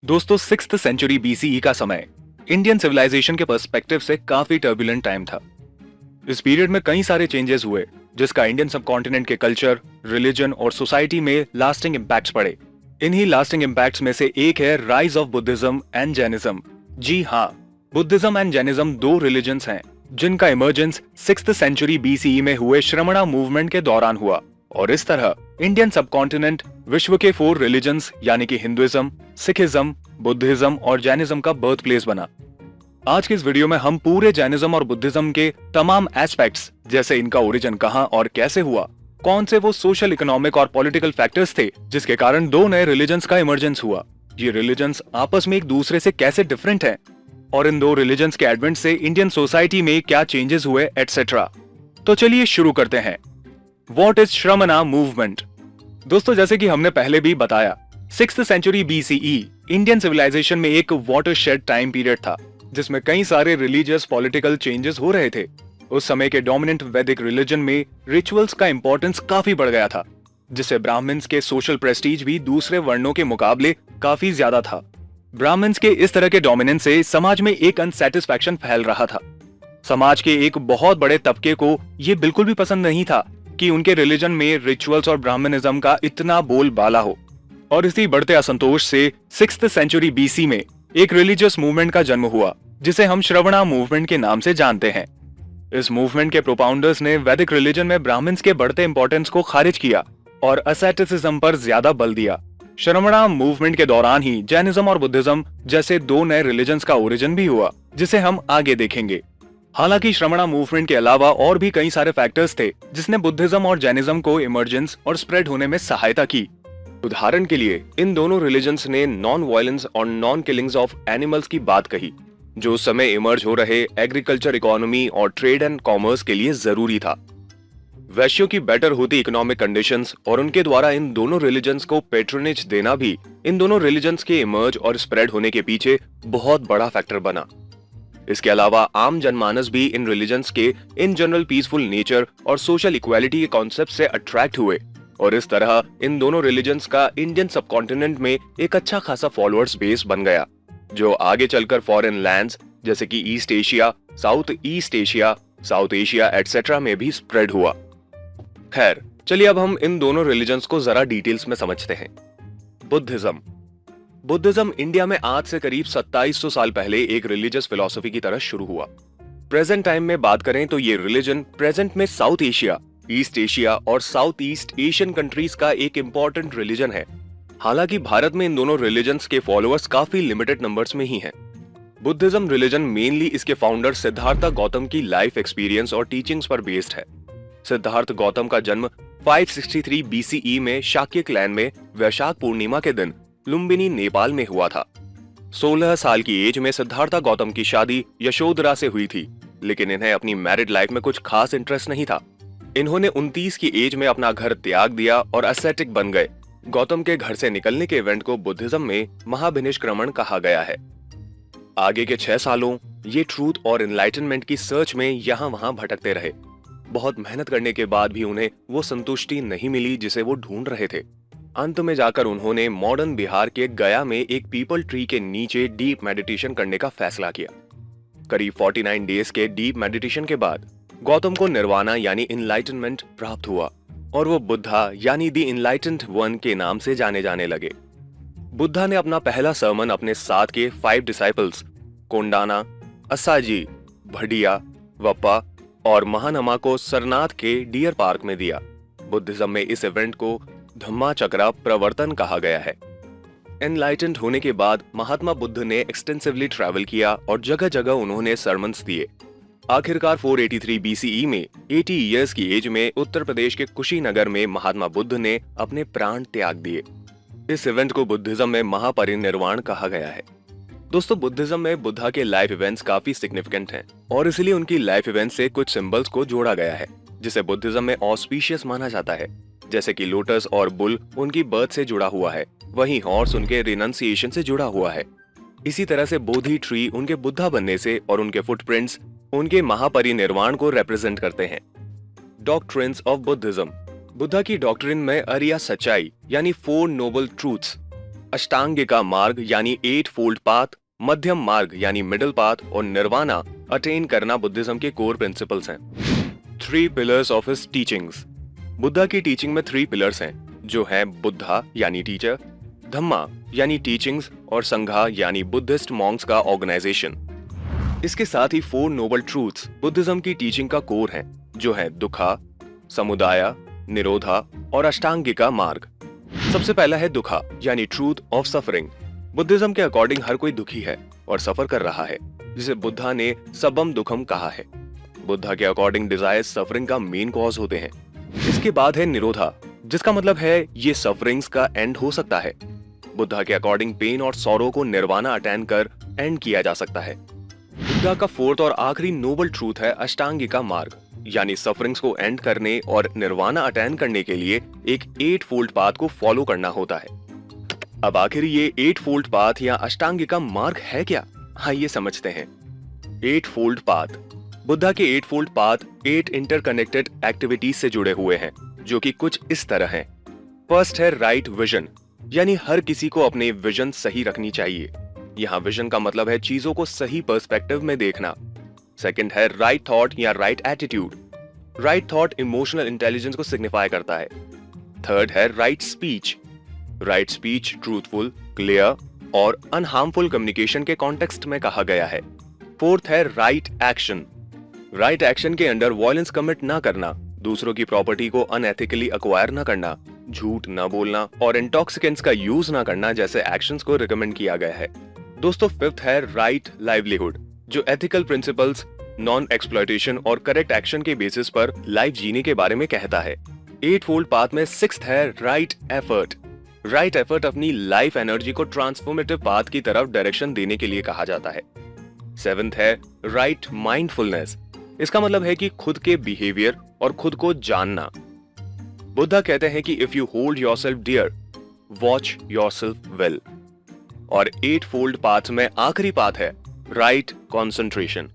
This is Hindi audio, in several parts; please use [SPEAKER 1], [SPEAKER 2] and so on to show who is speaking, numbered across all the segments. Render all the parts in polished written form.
[SPEAKER 1] दोस्तों 6th सेंचुरी बीसीई का समय इंडियन सिविलाइजेशन के पर्सपेक्टिव से काफी टर्बुलेंट टाइम था। इस पीरियड में कई सारे चेंजेस हुए जिसका इंडियन सबकॉन्टिनेंट के कल्चर, रिलीजन और सोसाइटी में लास्टिंग इम्पैक्ट्स पड़े। इन्हीं लास्टिंग इम्पैक्ट्स में से एक है rise of Buddhism and Jainism. जी हाँ, बुद्धिज्म एंड जैनिज्म दो रिलीजन्स हैं जिनका इमर्जेंस 6th सेंचुरी बीसीई में हुए श्रमणा मूवमेंट के दौरान हुआ और इस तरह इंडियन सबकॉन्टिनेंट विश्व के 4 रिलीजन्स यानी कि हिंदुइज्म, सिखिज्म, बुद्धिज्म और जैनिज्म का बर्थ प्लेस बना। आज की इस वीडियो में हम पूरे जैनिज्म और बुद्धिज्म के तमाम एस्पेक्ट्स जैसे इनका ओरिजिन कहां और कैसे हुआ, कौन से वो सोशल, इकोनॉमिक और पॉलिटिकल फैक्टर्स थे जिसके कारण दो नए रिलीजन्स का इमर्जेंस हुआ, ये रिलीजन्स आपस में एक दूसरे से कैसे डिफरेंट हैं और इन दो रिलीजन्स के एडवेंट से इंडियन सोसाइटी में क्या चेंजेस हुए एटसेट्रा। तो चलिए शुरू करते हैं। What is Shramana movement? दोस्तों, जैसे कि हमने पहले भी बताया, 6th century BCE Indian civilisation में एक वाटरशेड टाइम पीरियड था जिसमें कई सारे रिलीजियस पॉलिटिकल चेंजेस हो रहे थे। उस समय के डोमिनेंट वैदिक रिलीजन में रिचुअल्स का इंपॉर्टेंस काफी बढ़ गया था, जिससे ब्राह्मण्स के सोशल प्रेस्टीज भी दूसरे वर्णों के मुकाबले काफी ज्यादा था। ब्राह्मण्स के इस तरह के डोमिनेंस से समाज में एक अनसेटिस्फैक्शन फैल रहा था। समाज के एक बहुत बड़े तबके को यह बिल्कुल भी पसंद नहीं था कि उनके रिलीजन में रिचुअल्स और ब्राह्मणिज्म का इतना बोलबाला हो, और इसी बढ़ते असंतोष से 6th सेंचुरी बीसी में एक रिलीजियस मूवमेंट का जन्म हुआ जिसे हम श्रवणा मूवमेंट के नाम से जानते हैं। इस मूवमेंट के प्रोपाउंडर्स ने वैदिक रिलीजन में ब्राह्मण्स के बढ़ते इंपॉर्टेंस को खारिज किया और असैटिसिज्म पर ज्यादा बल दिया। श्रवणा मूवमेंट के दौरान ही जैनिज्म और बुद्धिज्म जैसे दो नए रिलीजन्स का ओरिजिन भी हुआ जिसे हम आगे देखेंगे। हालांकि श्रमणा मूवमेंट के अलावा और भी कई सारे फैक्टर्स थे जिसने बुद्धिज्म और जैनिज्म को इमर्जेंस और स्प्रेड होने में सहायता की। उदाहरण के लिए इन दोनों रिलीजन्स ने नॉन वायलेंस और नॉन किलिंग्स ऑफ एनिमल्स की बात कही, जो उस समय इमर्ज हो रहे एग्रीकल्चर, इकोनॉमी और ट्रेड एंड कॉमर्स के लिए जरूरी था। वैश्यों की बेटर होती इकोनॉमिक कंडीशंस और उनके द्वारा इन दोनों रिलीजन्स को पेट्रोनेज देना भी इन दोनों रिलीजन्स के इमर्ज और स्प्रेड होने के पीछे बहुत बड़ा फैक्टर बना। इसके अलावा आम जनमानस भी इन रिलीजन्स के इन जनरल पीसफुल नेचर और सोशल इक्वालिटी के कॉन्सेप्ट से अट्रैक्ट हुए और इस तरह इन दोनों रिलीजन्स का इंडियन सबकॉन्टिनेंट में एक अच्छा खासा फॉलोअर्स बेस बन गया, जो आगे चलकर फॉरेन लैंड्स जैसे कि east Asia, south Asia etcetera में भी स्प्रेड हुआ। खैर, चलिए अब हम इन दोनों रिलीजन्स को जरा डिटेल्स में समझते हैं। बुद्धिज्म इंडिया में आज से करीब 2700 साल पहले एक रिलीजियस फिलॉसफी की तरह शुरू हुआ। प्रेजेंट टाइम में बात करें तो ये रिलीजन प्रेजेंट में साउथ एशिया, ईस्ट एशिया और साउथ ईस्ट एशियन कंट्रीज का एक इंपॉर्टेंट रिलीजन है। हालांकि भारत में इन दोनों रिलीजन्स के फॉलोअर्स काफी लिमिटेड नंबर्स में ही हैं। बुद्धिज्म रिलीजन मेनली इसके फाउंडर सिद्धार्थ गौतम की लाइफ एक्सपीरियंस और टीचिंग्स पर बेस्ड है। सिद्धार्थ गौतम का जन्म 563 बीसीई में शाक्य क्लैन में वैशाख पूर्णिमा के दिन लुम्बिनी, नेपाल में हुआ था। 16 साल की एज में सिद्धार्थ गौतम की शादी यशोधरा से हुई थी, लेकिन इन्हें अपनी मैरिड लाइफ में कुछ खास इंटरेस्ट नहीं था। इन्होंने 29 की एज में अपना घर त्याग दिया और एसेटिक बन गए। गौतम के घर से निकलने के इवेंट को बुद्धिज्म में महाभिनिष्क्रमण कहा गया है। आगे के 6 सालों ये ट्रूथ और एनलाइटनमेंट की सर्च में यहाँ वहां भटकते रहे। बहुत मेहनत करने के बाद भी उन्हें वो संतुष्टि नहीं मिली जिसे वो ढूंढ रहे थे। अंत में जाकर उन्होंने मॉडर्न बिहार के गया में एक पीपल ट्री के नीचे डीप मेडिटेशन करने का फैसला किया। करीब 49 डेज के डीप मेडिटेशन के बाद गौतम को निर्वाणा यानी इनलाइटनमेंट प्राप्त हुआ और वो बुद्धा यानी द इनलाइटेंड वन के नाम से जाने जाने लगे। बुद्धा ने अपना पहला सर्मन अपने साथ के 5 डिसाइपल्स कोंडाना, असाजी, भडिया, वप्पा और महानमा को सरनाथ के डियर पार्क में दिया। बुद्धिज्म में इस इवेंट को धम्मा चक्रा प्रवर्तन कहा गया है। एनलाइटेंड होने के बाद महात्मा बुद्ध ने एक्सटेंसिवली ट्रैवल किया और जगह जगह उन्होंने सरमन्स दिए। आखिरकार 483 बीसीई में 80 इयर्स की एज में उत्तर प्रदेश के कुशीनगर में महात्मा बुद्ध ने अपने प्राण त्याग दिए। इस इवेंट को बुद्धिज्म में महापरिनिर्वाण कहा गया है। दोस्तों, बुद्धिज्म में बुद्धा के लाइफ इवेंट्स काफी सिग्निफिकेंट हैं और इसलिए उनकी लाइफ इवेंट्स से कुछ सिंबल्स को जोड़ा गया है जिसे बुद्धिज्म में ऑस्पिशियस माना जाता है, जैसे कि लोटस और बुल उनकी बर्थ से जुड़ा हुआ है, वहीं हॉर्स उनके रिनंसिएशन से जुड़ा हुआ है। इसी तरह से बोधि ट्री उनके बुद्धा बनने से और उनके फुटप्रिंट्स उनके महापरिनिर्वाण को रिप्रेजेंट करते हैं। Doctrines of Buddhism. बुद्धा की डॉक्ट्रिन में अरिया सच्चाई यानी 4 नोबल ट्रूथ्स अष्टांगिका मार्ग यानी 8 फोल्ड पाथ, मध्यम मार्ग यानी मिडिल पाथ और निर्वाणा अटेन करना बुद्धिज्म के कोर प्रिंसिपल्स हैं। 3 pillars of his teachings. Buddha की टीचिंग में 3 पिलर्स हैं, जो हैं बुद्धा यानी टीचर, धम्मा यानी टीचिंग्स और संघा यानी बुद्धिस्ट मॉन्क्स का ऑर्गेनाइजेशन। इसके साथ ही 4 नोबल ट्रूथ्स बुद्धिज्म की टीचिंग का कोर हैं, जो है दुखा, समुदाय, निरोधा और अष्टांगिका मार्ग। सबसे पहला है दुखा यानी ट्रूथ ऑफ सफरिंग। बुद्धिज्म के अकॉर्डिंग हर कोई दुखी है और सफर कर रहा है, जिसे बुद्धा ने सबम दुखम कहा है। बुद्धा के अकॉर्डिंग डिजायर्स सफरिंग का मेन कॉज होते हैं। इसके बाद है निरोधा, जिसका मतलब है ये सफरिंग्स का एंड हो सकता है। बुद्धा के अकॉर्डिंग पेन और सॉरो को निर्वाणा अटेन कर एंड किया जा सकता है। बुद्धा का 4th और आखिरी नोबल ट्रूथ है अष्टांगिका मार्ग, यानी सफरिंग्स को एंड करने और निर्वाणा अटेन करने के लिए एक 8 फोल्ड पाथ को फॉलो करना होता है। अब आखिर ये 8 फोल्ड पाथ या अष्टांगिका मार्ग है क्या? आइए समझते हैं। 8 फोल्ड पाथ। बुद्धा के 8 फोल्ड पाथ 8 इंटरकनेक्टेड एक्टिविटीज से जुड़े हुए हैं, जो कि कुछ इस तरह हैं। फर्स्ट है राइट विजन, यानी हर किसी को अपने विजन सही रखनी चाहिए। यहाँ विजन का मतलब है चीजों को सही पर्सपेक्टिव में देखना। सेकंड है राइट थॉट या right attitude. Right thought emotional intelligence को सिग्निफाई करता है। थर्ड है right speech. Right speech truthful, clear और अनहार्मफुल कम्युनिकेशन के कॉन्टेक्स्ट में कहा गया है। फोर्थ है राइट एक्शन। राइट एक्शन के अंडर वायलेंस कमिट ना करना, दूसरों की प्रॉपर्टी को अनएथिकली अक्वायर ना करना, झूठ ना बोलना और इंटॉक्सिकेंट्स का यूज ना करना जैसे एक्शंस को रिकमेंड किया गया है। दोस्तों, फिफ्थ है राइट लाइवलीहुड, जो एथिकल प्रिंसिपल्स, नॉन एक्सप्लॉयटेशन और करेक्ट एक्शन के बेसिस पर लाइफ जीने के बारे में कहता है। 8 फोल्ड पाथ में 6th है राइट एफर्ट। राइट एफर्ट अपनी लाइफ एनर्जी को ट्रांसफॉर्मेटिव पाथ की तरफ डायरेक्शन देने के लिए कहा जाता है। 7th है राइट माइंडफुलनेस। इसका मतलब है कि खुद के बिहेवियर और खुद को जानना। बुद्धा कहते हैं कि if you hold yourself dear, watch yourself well. और 8 फोल्ड पाथ में आखिरी पाथ है राइट कंसंट्रेशन।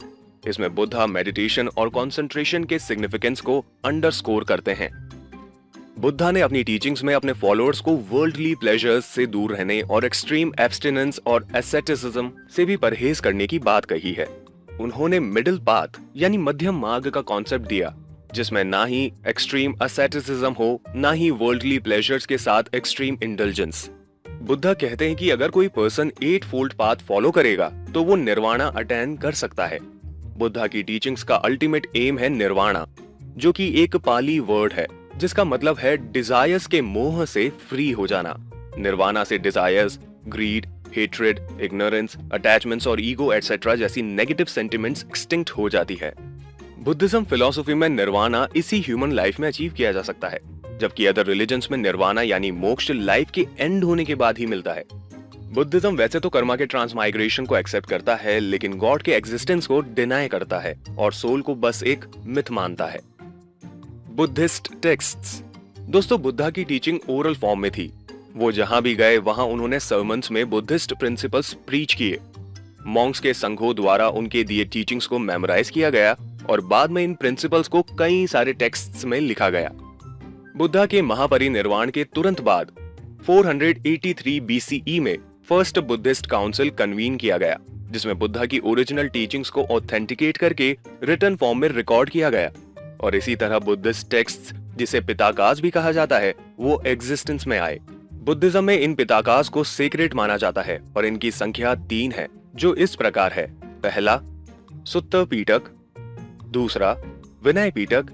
[SPEAKER 1] इसमें बुद्धा मेडिटेशन और कंसंट्रेशन के सिग्निफिकेंस को अंडरस्कोर करते हैं। बुद्धा ने अपनी टीचिंग्स में अपने फॉलोअर्स को वर्ल्डली प्लेजर्स से दूर रहने और एक्सट्रीम एब्स्टिनेंस और एसेटिसिज्म से भी परहेज करने की बात कही है। उन्होंने मिडिल पाथ यानी मध्यम मार्ग का कॉन्सेप्ट दिया, जिसमें ना ही एक्सट्रीम एसेटिसिज्म हो, ना ही वर्ल्डली प्लेजर्स के साथ एक्सट्रीम इंडल्जेंस। बुद्धा कहते हैं कि अगर कोई पर्सन 8 फोल्ड पाथ फॉलो करेगा तो वो निर्वाणा अटेन कर सकता है। बुद्धा की टीचिंग्स का अल्टीमेट एम है निर्वाणा, जो कि एक पाली वर्ड है जिसका मतलब है डिजायर्स के मोह से फ्री हो जाना। निर्वाणा से desires, greed, hatred, ignorance, attachments और ईगो एटसेट्रा जैसी नेगेटिव सेंटिमेंट्स एक्सटिंक्ट हो जाती है। बुद्धिज्म फिलॉसफी में निर्वाणा इसी ह्यूमन लाइफ में अचीव किया जा सकता है, जबकि अदर रिलीजन्स में निर्वाणा यानी मोक्ष लाइफ के एंड होने के बाद ही मिलता है। बुद्धिज्म वैसे तो कर्मा के ट्रांसमाइग्रेशन को एक्सेप्ट करता है, लेकिन गॉड के एग्जिस्टेंस को डिनाई करता है और सोल को बस एक मिथ मानता है। Buddhist texts. दोस्तों, बुद्धा की टीचिंग ओरल फॉर्म में थी। वो जहां भी गए वहां उन्होंने सर्मन्स में बुद्धिस्ट प्रिंसिपल्स प्रीच किए। मॉन्क्स के संघों द्वारा उनके दिए टीचिंग्स को मेमोराइज किया गया और बाद में इन प्रिंसिपल्स को कई सारे टेक्स्ट्स में लिखा गया। बुद्धा के महापरिनिर्वाण के तुरंत बाद 483 BCE में फर्स्ट बुद्धिस्ट काउंसिल कन्वीन किया गया, जिसमें बुद्धा की ओरिजिनल टीचिंग्स को ऑथेंटिकेट करके रिटन फॉर्म में रिकॉर्ड किया गया। और इसी तरह बुद्धिस्ट टेक्स्ट्स, जिसे पिताकास भी कहा जाता है, वो एग्जिस्टेंस में आए। बुद्धिज्म में इन पिताकास को सेक्रेट माना जाता है और इनकी संख्या 3 है, जो इस प्रकार है। पहला सुत्त पीटक, दूसरा विनय पीटक,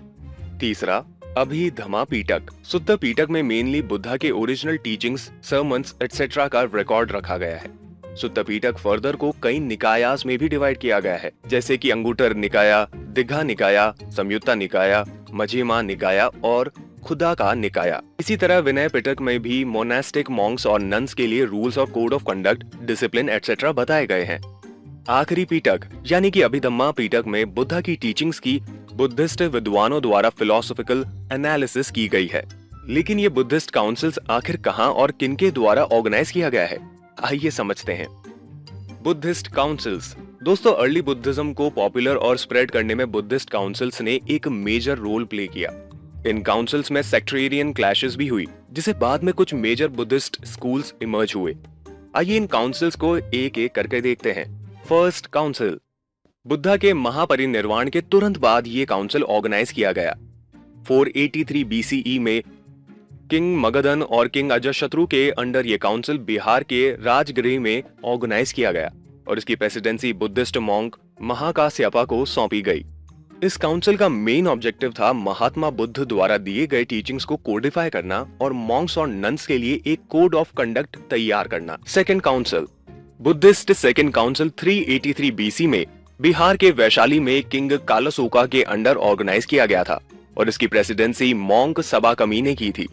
[SPEAKER 1] तीसरा अभिधमा पीटक। सुत्त पीटक में मेनली बुद्धा के ओरिजिनल टीचिंग्स, सर्मन्स एटसेट्रा का रिकॉर्ड रखा गया है। सुत्त पीटक फर्दर को कई निकायास में भी डिवाइड किया गया है, जैसे कि अंगुटर निकाया, दिघा निकाया, संयुत्ता निकाया, मझिमा निकाया और खुदा का निकाया। इसी तरह विनय पिटक में भी मोनास्टिक मॉन्क्स और नन्स के लिए रूल्स और code of conduct, discipline etcetera बताए गए हैं। आखिरी पीटक यानी कि अभिधम्मा पीटक में बुद्धा की टीचिंग्स की बुद्धिस्ट विद्वानों द्वारा फिलोसॉफिकल एनालिसिस की गई है। लेकिन ये बुद्धिस्ट काउंसिल्स आखिर कहां और किनके द्वारा ऑर्गेनाइज किया गया है, आइए समझते हैं। Buddhist councils. दोस्तों, अर्ली बुद्धिज्म को पॉपुलर और स्प्रेड करने में बुद्धिस्ट काउंसिल्स ने एक मेजर रोल प्ले किया। इन काउंसिल्स में सेक्टेरियन क्लैशेस भी हुई, जिसे बाद में कुछ मेजर बुद्धिस्ट स्कूल्स इमर्ज हुए।
[SPEAKER 2] आइए इन काउंसिल्स को एक एक करके देखते हैं। फर्स्ट काउंसिल, बुद्धा के महापरिनिर्वाण के तुरंत बाद ये काउंसिल ऑर्गेनाइज किया गया। 483 बीसीई में किंग मगधन और किंग अजातशत्रु के अंडर ये काउंसिल बिहार के राजगृह में ऑर्गेनाइज किया गया और इसकी प्रेसिडेंसी बुद्धिस्ट मॉन्क महाकाश्यपा को सौंपी गई। इस काउंसिल का मेन ऑब्जेक्टिव था महात्मा बुद्ध द्वारा दिए गए टीचिंग्स को कोडिफाई करना और मॉन्क्स और नन्स के लिए एक कोड ऑफ कंडक्ट तैयार करना। Second council, Buddhist second council 383 BC में बिहार के वैशाली में किंग कालासोका के अंडर ऑर्गेनाइज किया गया था और इसकी प्रेसिडेंसी मॉन्क सबा कमी ने की थी।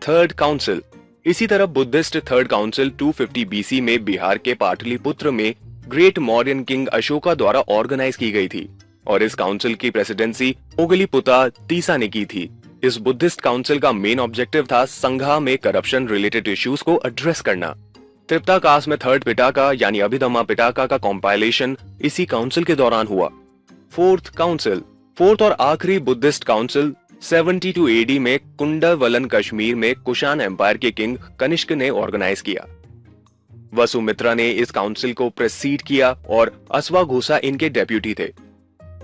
[SPEAKER 2] थर्ड काउंसिल, इसी तरह बुद्धिस्ट थर्ड काउंसिल 250 बीसी में बिहार के पाटलिपुत्र में ग्रेट मौर्यन किंग अशोका द्वारा ऑर्गेनाइज की गई थी और इस काउंसिल की प्रेसिडेंसी ओगलीपुता तीसा ने की थी। इस बुद्धिस्ट काउंसिल का मेन ऑब्जेक्टिव था संघा में करप्शन रिलेटेड इश्यूज को एड्रेस करना। त्रिपिटकास में थर्ड पिटाका यानी अभिधम्मा पिटाका का कॉम्पाइलेशन इसी काउंसिल के दौरान हुआ। फोर्थ काउंसिल, फोर्थ और आखिरी बुद्धिस्ट काउंसिल 72 एडी में कुंडवलन कश्मीर में कुशान एम्पायर के किंग कनिष्क ने ऑर्गेनाइज किया। वसुमित्रा ने इस काउंसिल को प्रेसीड किया और अश्वाघोषा इनके डेप्यूटी थे।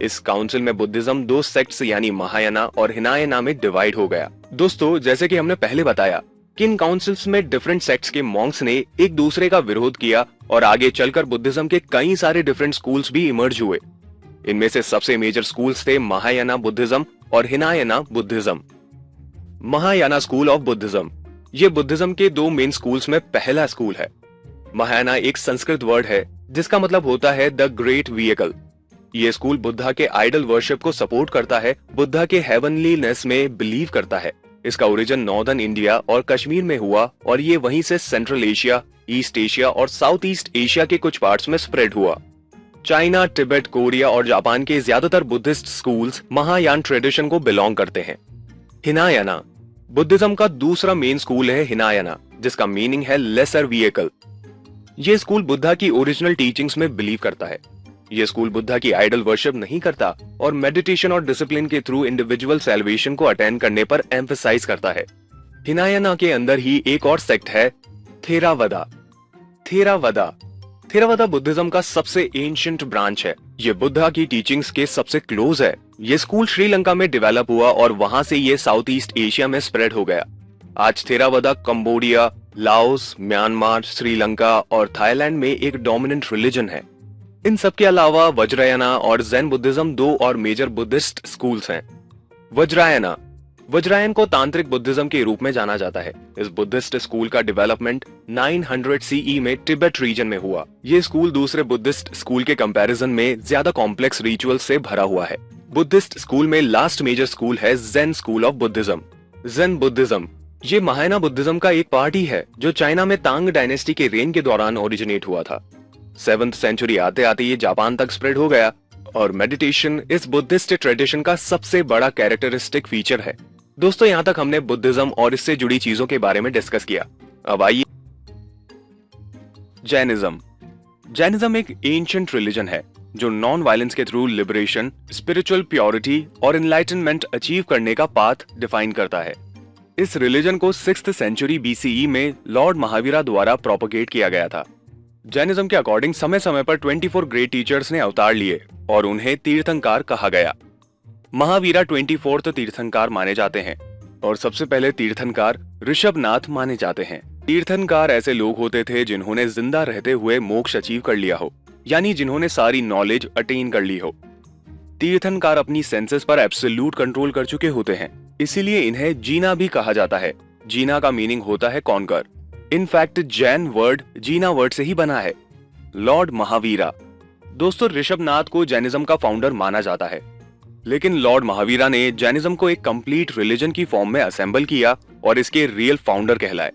[SPEAKER 2] इस काउंसिल में बुद्धिज्म दो सेक्ट्स यानी महायाना और हिनायाना में डिवाइड हो गया। दोस्तों, जैसे कि हमने पहले बताया कि इन काउंसिल्स में डिफरेंट सेक्ट्स के मॉन्क्स ने एक दूसरे का विरोध किया और आगे चलकर बुद्धिज्म के कई सारे डिफरेंट स्कूल्स भी इमर्ज हुए। इनमें से सबसे मेजर स्कूल्स थे महायाना बुद्धिज्म और Hinayana Buddhism. Mahayana school of Buddhism, ये बुद्धिज्म के दो मेन स्कूल्स में पहला स्कूल है। महायाना एक संस्कृत वर्ड है जिसका मतलब होता है द ग्रेट व्हीकल। ये स्कूल बुद्धा के आइडल वर्शिप को सपोर्ट करता है, बुद्धा के हेवनलीनेस में बिलीव करता है। इसका ओरिजिन नॉर्दर्न इंडिया और कश्मीर में हुआ और ये वहीं से सेंट्रल एशिया, ईस्ट एशिया और साउथ ईस्ट एशिया के कुछ पार्ट्स में स्प्रेड हुआ। चाइना, तिब्बत, कोरिया और जापान के ज्यादातर बुद्धिस्ट स्कूल्स महायान ट्रेडिशन को बिलोंग करते हैं। हिनायाना बुद्धिज्म का दूसरा मेन स्कूल है हिनायाना, जिसका मीनिंग है लेसर व्हीकल। ये स्कूल बुद्धा की ओरिजिनल टीचिंग्स में बिलीव करता है। ये स्कूल बुद्धा की आइडल वर्शिप नहीं करता और मेडिटेशन और डिसिप्लिन के थ्रू इंडिविजुअल सैल्वेशन को अटेंड करने पर एम्फसाइज करता है। हिनायाना के अंदर ही एक और सेक्ट है थेरावदा। थेरावदा बुद्धिज्म का एंशिएंट एंशिएंट ब्रांच है। ये बुद्धा की टीचिंग्स के सबसे क्लोज है। ये स्कूल श्रीलंका में डेवलप हुआ और वहां से ये साउथ ईस्ट एशिया में स्प्रेड हो गया। आज Theravada Cambodia, Laos, Myanmar, Sri Lanka और थाईलैंड में एक डोमिनेंट रिलीजन है। इन सब के अलावा वज्रायना और जैन बुद्धिज्म दो और मेजर बुद्धिस्ट स्कूल्स हैं। वज्रायन को तांत्रिक बुद्धिज्म के रूप में जाना जाता है। इस बुद्धिस्ट स्कूल का डेवलपमेंट 900 सीई में तिब्बत रीजन में हुआ। ये स्कूल दूसरे बुद्धिस्ट स्कूल के कंपैरिजन में ज्यादा कॉम्प्लेक्स रिचुअल से भरा हुआ है। बुद्धिस्ट स्कूल में लास्ट मेजर स्कूल है Jain school of Buddhism. Jain Buddhism ये महायाना बुद्धिज्म का एक पार्ट ही है जो चाइना में तांग डायनेस्टी के रेन के दौरान ओरिजिनेट हुआ था। 7th सेंचुरी आते आते ये जापान तक स्प्रेड हो गया और मेडिटेशन इस बुद्धिस्ट ट्रेडिशन का सबसे बड़ा कैरेक्टरिस्टिक फीचर है। दोस्तों, यहाँ तक हमने बुद्धिज्म और इससे जुड़ी चीजों के बारे में डिस्कस किया। अब आइए जैनिज्म एक एंशिएंट रिलीजन है जो नॉन वायलेंस के थ्रू लिबरेशन, स्पिरिचुअल प्योरिटी और एनलाइटनमेंट अचीव करने का पाथ डिफाइन करता है। इस रिलीजन को 6th सेंचुरी बीसीई में लॉर्ड महावीरा द्वारा प्रोपगेट किया गया था। जैनिज्म के अकॉर्डिंग समय समय पर 24 ग्रेट टीचर्स ने अवतार लिए और उन्हें तीर्थंकार कहा गया। महावीरा 24th तीर्थंकार माने जाते हैं और सबसे पहले तीर्थंकार ऋषभनाथ माने जाते हैं। तीर्थंकार ऐसे लोग होते थे जिन्होंने जिंदा रहते हुए मोक्ष अचीव कर लिया हो, यानी जिन्होंने सारी नॉलेज अटेन कर ली हो। तीर्थंकार अपनी सेंसेस पर एब्सोल्यूट कंट्रोल कर चुके होते हैं, इसीलिए इन्हें जीना भी कहा जाता है। जीना का मीनिंग होता है कॉन्कर। इनफैक्ट जैन वर्ड जीना वर्ड से ही बना है। लॉर्ड महावीरा, दोस्तों ऋषभनाथ को जैनिज्म का फाउंडर माना जाता है, लेकिन लॉर्ड महावीरा ने जैनिज्म को एक कंप्लीट रिलीजन की फॉर्म में असेंबल किया और इसके रियल फाउंडर कहलाए।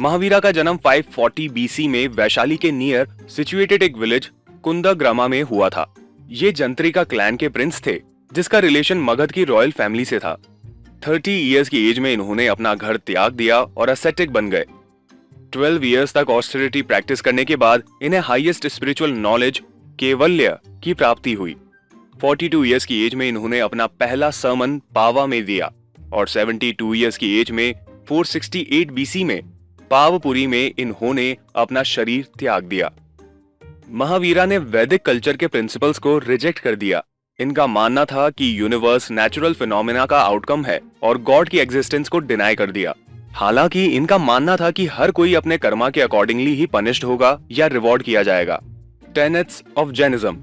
[SPEAKER 2] महावीरा का जन्म 540 बीसी में वैशाली के नियर सिचुएटेड एक विलेज कुंदग्रामा में हुआ था। ये जंत्रिका क्लैन के प्रिंस थे जिसका रिलेशन मगध की रॉयल फैमिली से था। 30 इयर्स की एज में इन्होंने अपना घर त्याग दिया और असेटिक बन गए। 12 इयर्स तक ऑस्टेरिटी प्रैक्टिस करने के बाद इन्हें हाईएस्ट स्पिरिचुअल नॉलेज केवल्य की प्राप्ति हुई। 42 इयर्स की एज में इन्होंने अपना पहला सर्मन पावा में दिया और 72 इयर्स की एज में 468 बीसी में पावपुरी में इन्होंने अपना शरीर त्याग दिया। महावीरा ने वैदिक कल्चर के प्रिंसिपल्स को रिजेक्ट कर दिया। इनका मानना था कि यूनिवर्स नेचुरल फिनोमेना का आउटकम है और गॉड की एग्जिस्टेंस को डिनाई कर दिया। हालांकि इनका मानना था कि हर कोई अपने कर्मा के अकॉर्डिंगली ही पनिश्ड होगा या रिवॉर्ड किया जाएगा। Tenets of Jainism.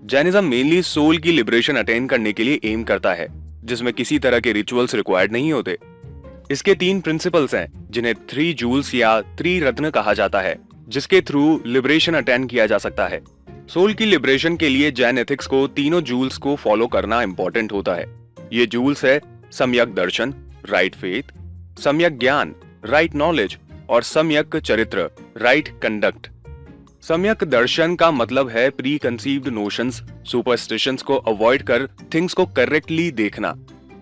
[SPEAKER 2] Jainism mainly soul की लिबरेशन अटेन करने के लिए एम करता है, जिसमें किसी तरह के रिचुअल्स रिक्वायर्ड नहीं होते। इसके 3 प्रिंसिपल्स हैं, जिन्हें 3 जूल्स या 3 रत्न कहा जाता है, जिसके थ्रू लिबरेशन अटेन किया जा सकता है। सोल की लिबरेशन के लिए जैन एथिक्स को तीनों जूल्स को फॉलो करना इंपॉर्टेंट होता है। ये जूल्स है सम्यक दर्शन, राइट फेथ, सम्यक ज्ञान, राइट नॉलेज, और सम्यक चरित्र, राइट कंडक्ट। सम्यक दर्शन का मतलब है प्री कंसीव्ड नोशंस, सुपरस्टिशंस को अवॉइड कर थिंग्स को करेक्टली देखना।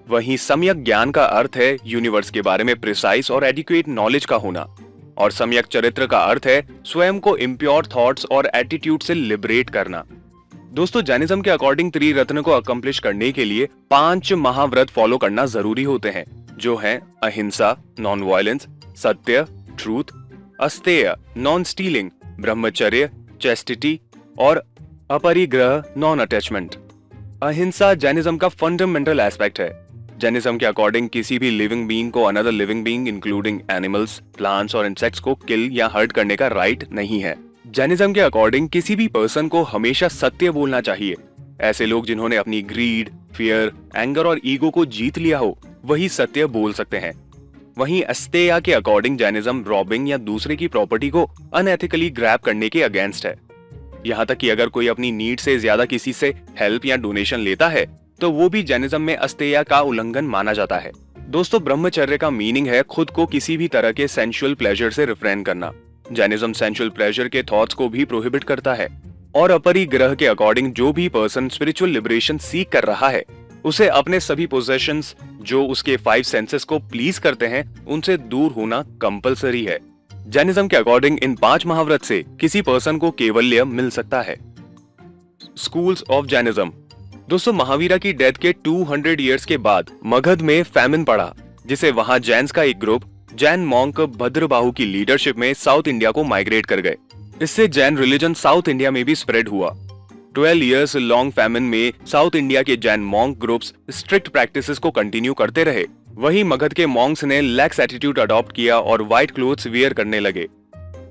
[SPEAKER 2] वहीं सम्यक ज्ञान का अर्थ है यूनिवर्स के बारे में प्रिसाइज और एडिक्वेट नॉलेज का होना, और सम्यक चरित्र का अर्थ है स्वयं को इम्प्योर थॉट्स और एटीट्यूड से लिबरेट करना। दोस्तों, जैनिज्म के अकॉर्डिंग त्रिरत्न को अकम्प्लिश करने के लिए 5 महाव्रत फॉलो करना जरूरी होते हैं, जो हैं अहिंसा, नॉन वायलेंस, सत्य, ट्रूथ, अस्तेय, नॉन स्टीलिंग, ब्रह्मचर्य, चेस्टिटी, और अपरिग्रह, नॉन अटैचमेंट। अहिंसा जैनिज्म का फंडामेंटल एस्पेक्ट है। जैनिज्म के अकॉर्डिंग किसी भी लिविंग बीइंग को another living being including animals, plants और इंसेक्ट्स को किल या हर्ट करने का राइट नहीं है। जैनिज्म के अकॉर्डिंग किसी भी पर्सन को हमेशा सत्य बोलना चाहिए। ऐसे लोग जिन्होंने अपनी ग्रीड, फियर, एंगर और ईगो को जीत लिया हो, वही सत्य बोल सकते हैं। वहीं अस्तेया के अकॉर्डिंग जैनिज्म रॉबिंग या दूसरे की प्रॉपर्टी को अनएथिकली ग्रैब करने के अगेंस्ट है। यहाँ तक कि अगर कोई अपनी नीड से ज्यादा किसी से हेल्प या डोनेशन लेता है तो वो भी जैनिज्म में अस्तेया का उल्लंघन माना जाता है। दोस्तों, ब्रह्मचर्य का मीनिंग है खुद को किसी भी तरह के सेंसुअल प्लेजर से रिफ्रेन करना। जैनिज्म सेंसुअल प्लेजर के थॉट्स को भी प्रोहिबिट करता है। और अपरिग्रह के अकॉर्डिंग जो भी पर्सन स्पिरिचुअल लिबरेशन सीख कर रहा है, उसे अपने सभी पोजेशंस जो उसके 5 सेंसेस को प्लीज करते हैं, उनसे दूर होना कंपलसरी है। जैनिज्म के अकॉर्डिंग इन 5 महाव्रत से किसी पर्सन को कैवल्य मिल सकता है। Schools of Jainism. दोस्तों, महावीरा की डेथ के 200 इयर्स के बाद मगध में फैमिन पड़ा, जिसे वहां जैन्स का एक ग्रुप जैन मॉन्क भद्रबाहु की लीडरशिप में साउथ इंडिया को माइग्रेट कर गए। इससे जैन रिलीजन साउथ इंडिया में भी स्प्रेड हुआ। 12 इयर्स लॉन्ग फैमिन में साउथ इंडिया के Jain monk groups strict practices को कंटिन्यू करते रहे। वहीं मगध के मॉन्क्स ने लैक्स एटीट्यूड अडॉप्ट किया और व्हाइट क्लोथ्स वियर करने लगे।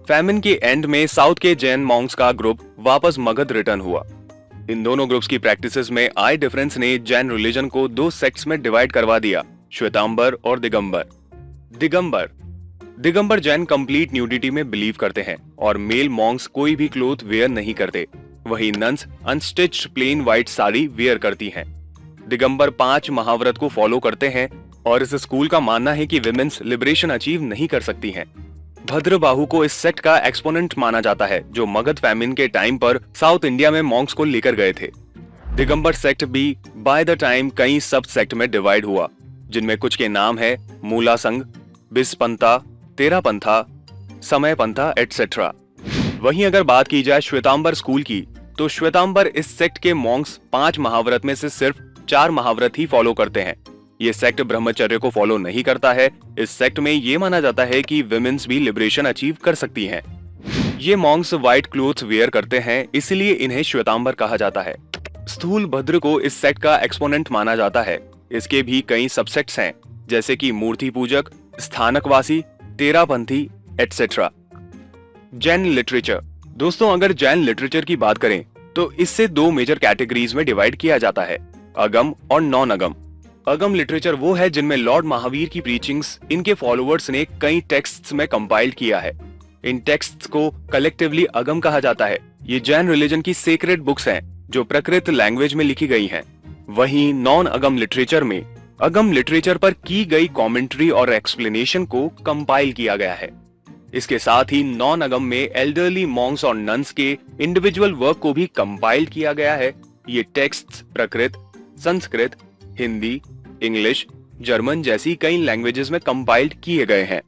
[SPEAKER 2] फैमिन के एंड में साउथ के जैन मॉन्क्स का ग्रुप वापस मगध रिटर्न हुआ। इन दोनों ग्रुप्स की प्रैक्टिसेस में आए डिफरेंस ने जैन रिलीजन को 2 सेक्ट्स में डिवाइड करवा दिया, श्वेतांबर और दिगंबर। दिगंबर जैन कंप्लीट न्यूडिटी में बिलीव करते हैं और मेल मॉन्क्स कोई भी क्लोथ वेयर नहीं करते। वहीं nuns unstitched plain white sari wear करती हैं। दिगंबर 5 महाव्रत को फॉलो करते हैं और इस स्कूल का मानना है कि विमेन्स लिबरेशन अचीव नहीं कर सकती हैं। भद्रबाहु को इस सेक्ट का एक्सपोनेंट माना जाता है, जो मगध फैमिन के टाइम पर साउथ इंडिया में मॉन्क्स को लेकर गए थे। दिगंबर सेक्ट भी बाय द टाइम कई सब सेक्ट में डिवाइड हुआ, जिनमें कुछ के नाम है मूला संघ, बिस्पंथा, तेरापंथा, समय पंथा एटसेट्रा। वहीं अगर बात की जाए श्वेतांबर स्कूल की, तो श्वेतांबर इस सेक्ट के मॉन्क्स 5 महाव्रत में से सिर्फ 4 महाव्रत ही फॉलो करते हैं। ये सेक्ट ब्रह्मचर्य को फॉलो नहीं करता है। इस सेक्ट में ये माना जाता है कि विमेन्स भी लिबरेशन अचीव कर सकती हैं। ये मॉन्क्स व्हाइट क्लोथ्स वेयर करते हैं, इसलिए इन्हें श्वेतांबर कहा जाता है। स्थूल भद्र को इस सेक्ट का एक्सपोनेंट माना जाता है। इसके भी कई सबसेक्ट्स हैं, जैसे कि मूर्ति पूजक, स्थानकवासी, तेरापंथी एटसेट्रा। जैन लिटरेचर। दोस्तों, अगर जैन लिटरेचर की बात करें तो इससे 2 मेजर कैटेगरीज में डिवाइड किया जाता है, अगम और नॉन अगम। अगम लिटरेचर वो है जिनमें लॉर्ड महावीर की प्रीचिंग्स इनके फॉलोअर्स ने कई टेक्स्ट्स में कंपाइल्ड किया है। इन टेक्स्ट्स को कलेक्टिवली अगम कहा जाता है। ये जैन रिलीजन की सेक्रेड बुक्स हैं जो प्रकृत लैंग्वेज में लिखी गई हैं। वहीं नॉन अगम लिटरेचर में अगम लिटरेचर पर की गई कमेंट्री और एक्सप्लेनेशन को कंपाइल किया गया है। इसके साथ ही नॉन अगम में एल्डरली मॉन्क्स और नन्स के इंडिविजुअल वर्क को भी कंपाइल किया गया है। ये टेक्स्ट्स प्रकृत, संस्कृत, हिंदी, इंग्लिश, जर्मन जैसी कई लैंग्वेजेस में कंपाइल्ड किए गए हैं।